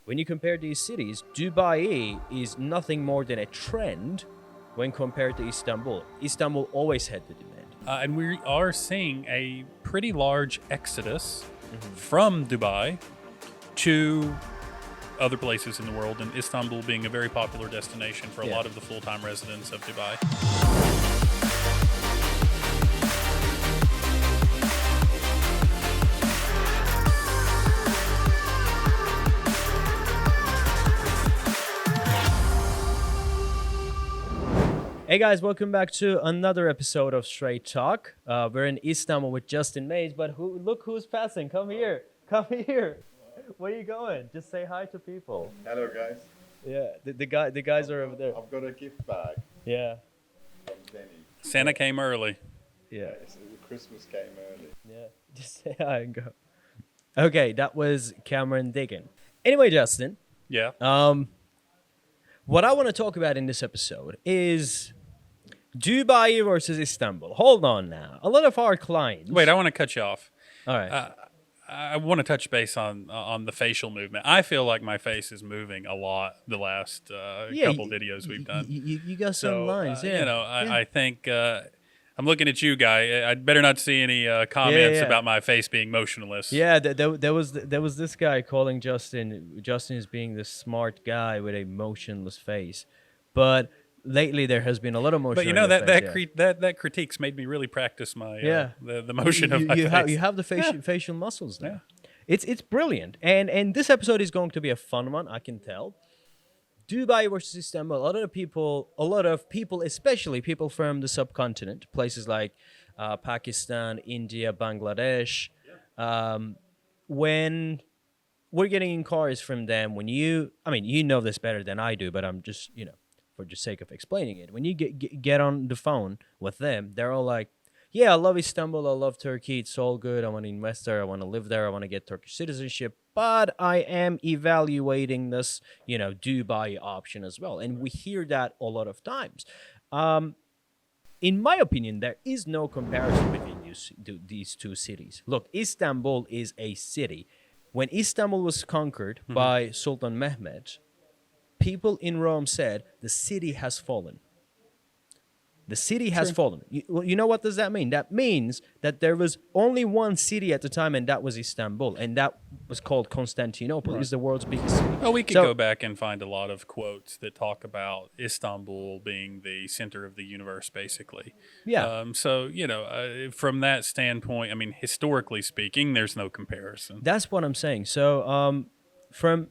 when you compare these cities, Dubai is nothing more than a trend when compared to Istanbul. Istanbul always had the demand. And we are seeing a pretty large exodus from Dubai to other places in the world, and Istanbul being a very popular destination for a lot of the full-time residents of Dubai. Hey guys, welcome back to another episode of Straight Talk. We're in Istanbul with Justin Mays, but look who's passing. Come here. Where are you going? Just say hi to people. Hello, guys. Yeah, the guys are over there. I've got a gift bag Yeah, from Denny. Santa came early. yeah, Christmas came early. yeah. Just say hi and go. Okay, that was Cameron Diggin. Anyway, Justin, Yeah. what I want to talk about in this episode is Dubai versus Istanbul. Hold on now. A lot of our clients. Wait, I want to cut you off. All right. I want to touch base on the facial movement. I feel like my face is moving a lot the last couple videos we've done. You got some lines, yeah. I think I'm looking at you, guy. I'd better not see any comments Yeah. about my face being motionless. Yeah, there was this guy calling Justin as being this smart guy with a motionless face, but lately there has been a lot of motion. But you on know your that face, that critique's made me really practice my the motion of my you face. you have the facial muscles there. It's brilliant, and this episode is going to be a fun one. I can tell. Dubai versus Istanbul. A lot of people, especially people from the subcontinent, places like Pakistan, India, Bangladesh. When we're getting inquiries from them, you know this better than I do, but I'm just, for the sake of explaining it. When you get on the phone with them, they're all like, yeah, I love Istanbul, I love Turkey, it's all good, I want to invest there, I want to live there, I want to get Turkish citizenship, but I am evaluating this, Dubai option as well. And we hear that a lot of times. In my opinion, there is no comparison between these two cities. Look, Istanbul is a city. When Istanbul was conquered by Sultan Mehmed, people in Rome said the city has fallen. The city has fallen. You know what does that mean? That means that there was only one city at the time, and that was Istanbul, and that was called Constantinople. Right. It's the world's biggest city. Well, we could go back and find a lot of quotes that talk about Istanbul being the center of the universe, basically. Yeah. From that standpoint, historically speaking, there's no comparison. That's what I'm saying. So, from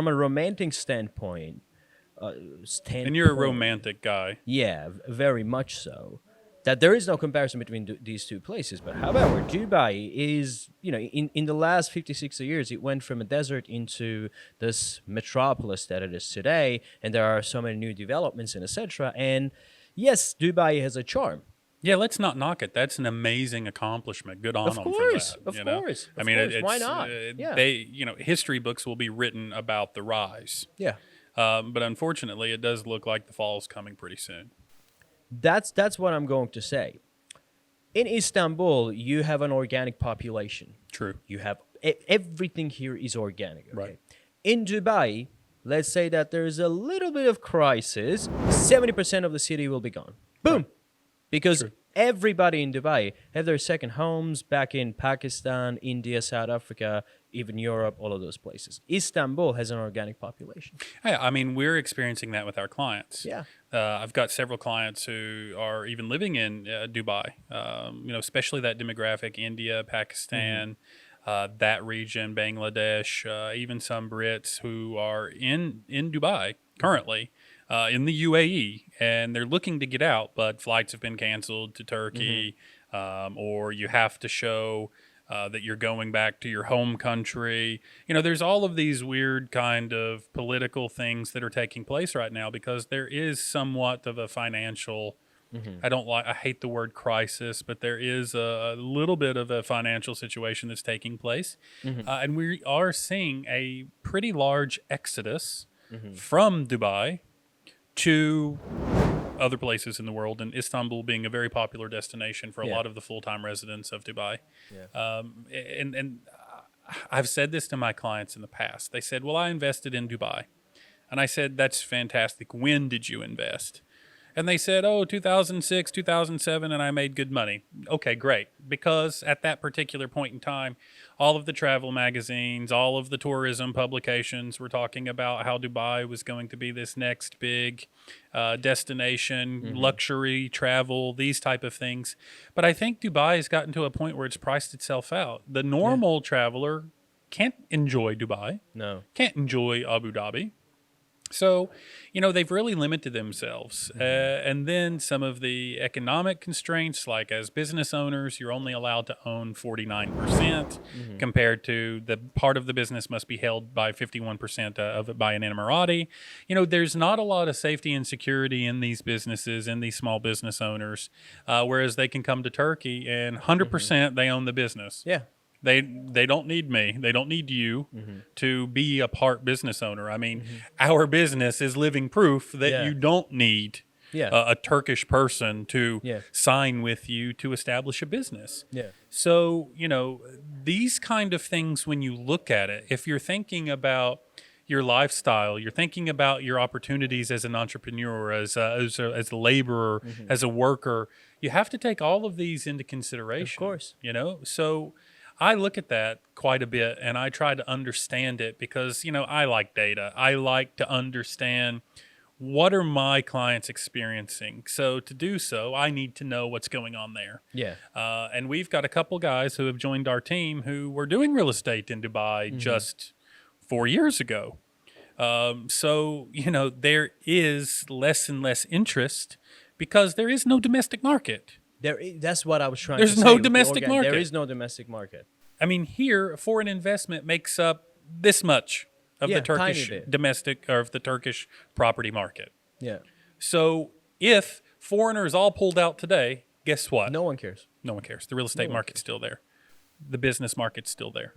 a romantic standpoint. And you're a romantic guy. Yeah, very much so. That there is no comparison between these two places. But however, Dubai is, in the last 50, 60 years, it went from a desert into this metropolis that it is today. And there are so many new developments and etc. And yes, Dubai has a charm. Yeah, let's not knock it. That's an amazing accomplishment. Good on them for that. Of course. Why not? History books will be written about the rise. Yeah. But unfortunately, it does look like the fall is coming pretty soon. That's what I'm going to say. In Istanbul, you have an organic population. True. You have everything here is organic. Okay? Right. In Dubai, let's say that there's a little bit of crisis. 70% of the city will be gone. Boom. Right. Because everybody in Dubai have their second homes back in Pakistan, India, South Africa, even Europe, all of those places. Istanbul has an organic population. Yeah, we're experiencing that with our clients. Yeah. I've got several clients who are even living in Dubai, especially that demographic, India, Pakistan, that region, Bangladesh, even some Brits who are in Dubai currently. In the UAE, and they're looking to get out, but flights have been canceled to Turkey, or you have to show that you're going back to your home country. There's all of these weird kind of political things that are taking place right now because there is somewhat of a financial, I hate the word crisis, but there is a little bit of a financial situation that's taking place. And we are seeing a pretty large exodus from Dubai to other places in the world, and Istanbul being a very popular destination for a lot of the full-time residents of Dubai. Yeah. And I've said this to my clients in the past. They said, well, I invested in Dubai. And I said, that's fantastic. When did you invest? And they said, oh, 2006, 2007, and I made good money. Okay, great. Because at that particular point in time, all of the travel magazines, all of the tourism publications were talking about how Dubai was going to be this next big destination, luxury travel, these type of things. But I think Dubai has gotten to a point where it's priced itself out. The normal traveler can't enjoy Dubai, No. can't enjoy Abu Dhabi. So, they've really limited themselves. And then some of the economic constraints, like as business owners, you're only allowed to own 49% compared to the part of the business must be held by 51% of it by an Emirati. There's not a lot of safety and security in these businesses, in these small business owners, whereas they can come to Turkey and 100% they own the business. Yeah. They don't need me. They don't need you to be a part business owner. I mean, our business is living proof that you don't need a Turkish person to sign with you to establish a business. Yeah. So, these kind of things, when you look at it, if you're thinking about your lifestyle, you're thinking about your opportunities as an entrepreneur, as a laborer, as a worker, you have to take all of these into consideration. Of course. So I look at that quite a bit and I try to understand it because, I like data. I like to understand what are my clients experiencing. So to do so, I need to know what's going on there. Yeah. And we've got a couple guys who have joined our team who were doing real estate in Dubai just 4 years ago. So, there is less and less interest because there is no domestic market. That's what I was trying There's to say. no with the domestic market. There is no domestic market. I mean, here, foreign investment makes up this much of the Turkish tiny bit. domestic or of the Turkish property market. Yeah. So if foreigners all pulled out today, guess what? No one cares. No one cares. The real estate market's still there. The business market's still there.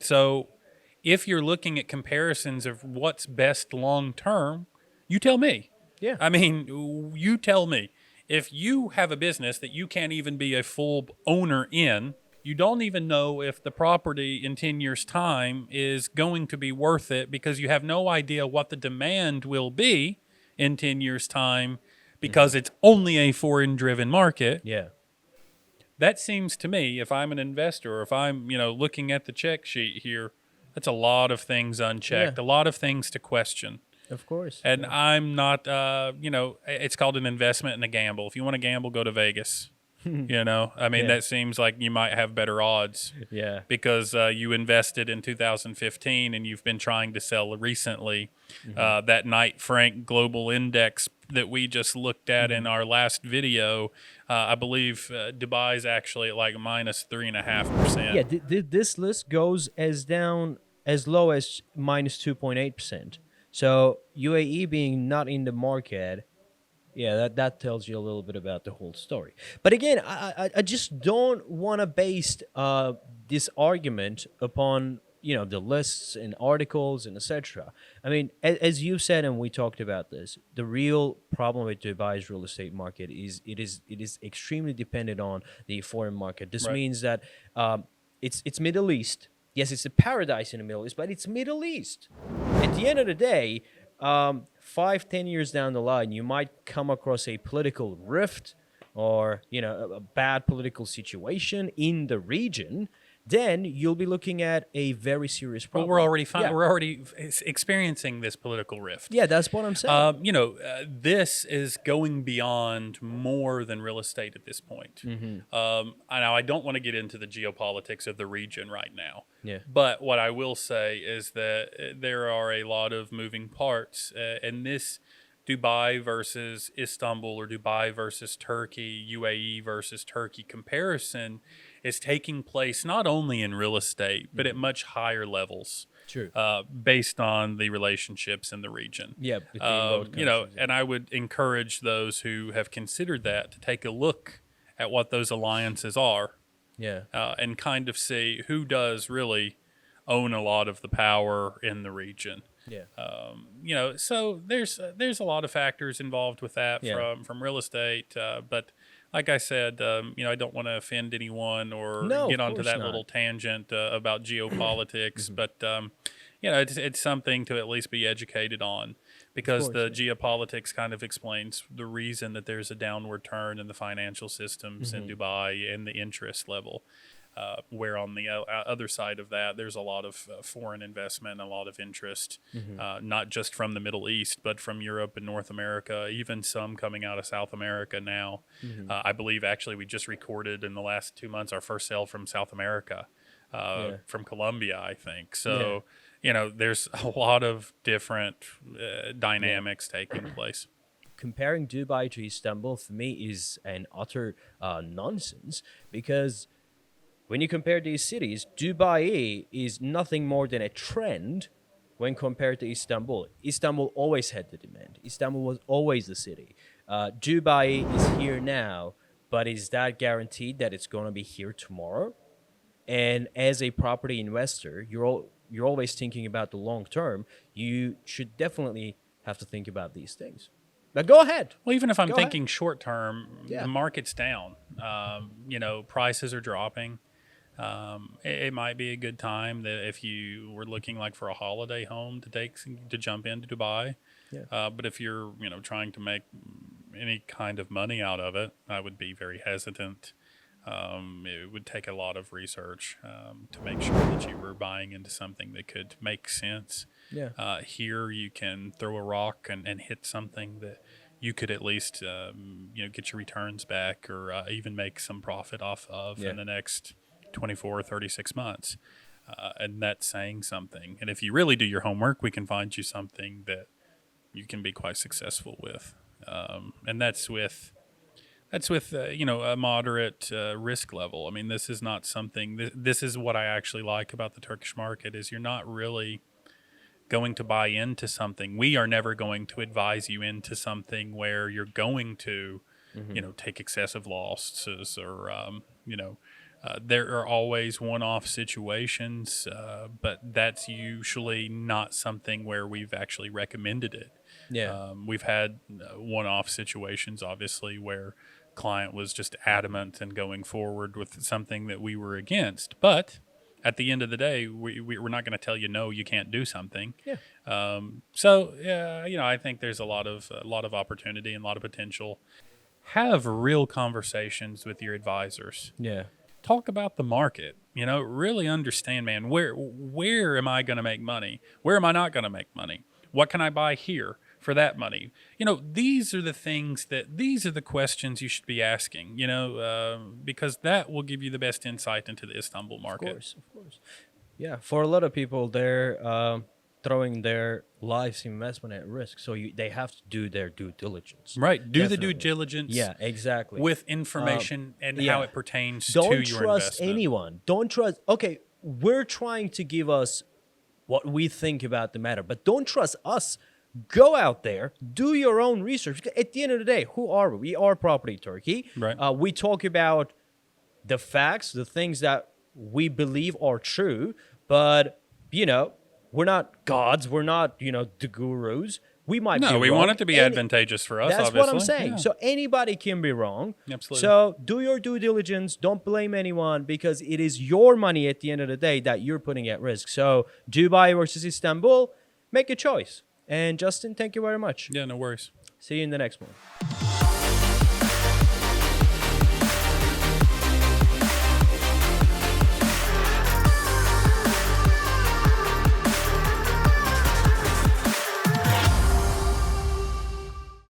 So if you're looking at comparisons of what's best long term, you tell me. Yeah. I mean, you tell me. If you have a business that you can't even be a full owner in, you don't even know if the property in 10 years' time is going to be worth it because you have no idea what the demand will be in 10 years' time because it's only a foreign-driven market. Yeah. That seems to me, if I'm an investor or if I'm, looking at the check sheet here, that's a lot of things unchecked, a lot of things to question. Of course. And I'm not, it's called an investment and a gamble. If you want to gamble, go to Vegas. That seems like you might have better odds. Yeah. Because you invested in 2015 and you've been trying to sell recently. That Knight Frank Global Index that we just looked at in our last video, I believe Dubai is actually at like minus 3.5%. Yeah. This list goes as low as minus 2.8%. So UAE being not in the market, that tells you a little bit about the whole story. But again, I just don't want to base this argument upon the lists and articles and etc. I mean, as you said, and we talked about this, the real problem with Dubai's real estate market is it is extremely dependent on the foreign market. This means that it's Middle East. Yes, it's a paradise in the Middle East, but it's Middle East. At the end of the day, 5-10 years down the line, you might come across a political rift or a bad political situation in the region. Then you'll be looking at a very serious problem. Well, we're already experiencing this political rift. Yeah, that's what I'm saying. This is going beyond more than real estate at this point. Now, I don't want to get into the geopolitics of the region right now. Yeah. But what I will say is that there are a lot of moving parts, and this Dubai versus Istanbul or Dubai versus Turkey, UAE versus Turkey comparison is taking place not only in real estate, but at much higher levels. True. Based on the relationships in the region. Yeah. Between both countries. And I would encourage those who have considered that to take a look at what those alliances are. Yeah. And kind of see who does really own a lot of the power in the region. Yeah. So there's a lot of factors involved with that from real estate, but like I said, I don't want to offend anyone or No, get of onto course that not. little tangent about geopolitics, but it's something to at least be educated on, because course, the geopolitics kind of explains the reason that there's a downward turn in the financial systems in Dubai and the interest level. Where on the other side of that, there's a lot of foreign investment and a lot of interest, not just from the Middle East, but from Europe and North America, even some coming out of South America now. I believe actually we just recorded in the last 2 months our first sale from South America, from Colombia, I think. So, there's a lot of different dynamics taking place. Comparing Dubai to Istanbul for me is an utter nonsense, because when you compare these cities, Dubai is nothing more than a trend when compared to Istanbul. Istanbul always had the demand. Istanbul was always the city. Dubai is here now, but is that guaranteed that it's going to be here tomorrow? And as a property investor, you're always thinking about the long term. You should definitely have to think about these things. But go ahead. Well, even if I'm Go ahead. thinking short term, Yeah. the market's down. Prices are dropping. It might be a good time that if you were looking like for a holiday home to jump into Dubai. Yeah. But if you're trying to make any kind of money out of it, I would be very hesitant. It would take a lot of research to make sure that you were buying into something that could make sense. Yeah. Here you can throw a rock and hit something that you could at least get your returns back, or even make some profit off of in the next 24 or 36 months. And that's saying something. And if you really do your homework, we can find you something that you can be quite successful with. And that's with a moderate risk level. I mean, this is not something. This is what I actually like about the Turkish market, is you're not really going to buy into something. We are never going to advise you into something where you're going to, take excessive losses, or there are always one-off situations, but that's usually not something where we've actually recommended it. Yeah. We've had one-off situations, obviously, where client was just adamant and going forward with something that we were against. But at the end of the day, we're not going to tell you, no, you can't do something. Yeah. I think there's a lot of opportunity and a lot of potential. Have real conversations with your advisors. Yeah. Talk about the market, really understand, man, where am I going to make money? Where am I not going to make money? What can I buy here for that money? These are the questions you should be asking, because that will give you the best insight into the Istanbul market. Of course. Yeah. For a lot of people, they're throwing their life's investment at risk. So they have to do their due diligence. Right. Do Definitely. the due diligence. Yeah, exactly. With information and how it pertains to Don't your trust investment. anyone. Don't trust. Okay, we're trying to give us what we think about the matter, but don't trust us. Go out there, do your own research. Because at the end of the day, who are we? We are Property Turkey. Right. We talk about the facts, the things that we believe are true, but we're not gods. We're not the gurus. We might be No, we wrong. want it to be advantageous for us, That's obviously. what I'm saying. Yeah. So anybody can be wrong. Absolutely. So do your due diligence. Don't blame anyone, because it is your money at the end of the day that you're putting at risk. So Dubai versus Istanbul, make a choice. And Justin, thank you very much. Yeah, no worries. See you in the next one.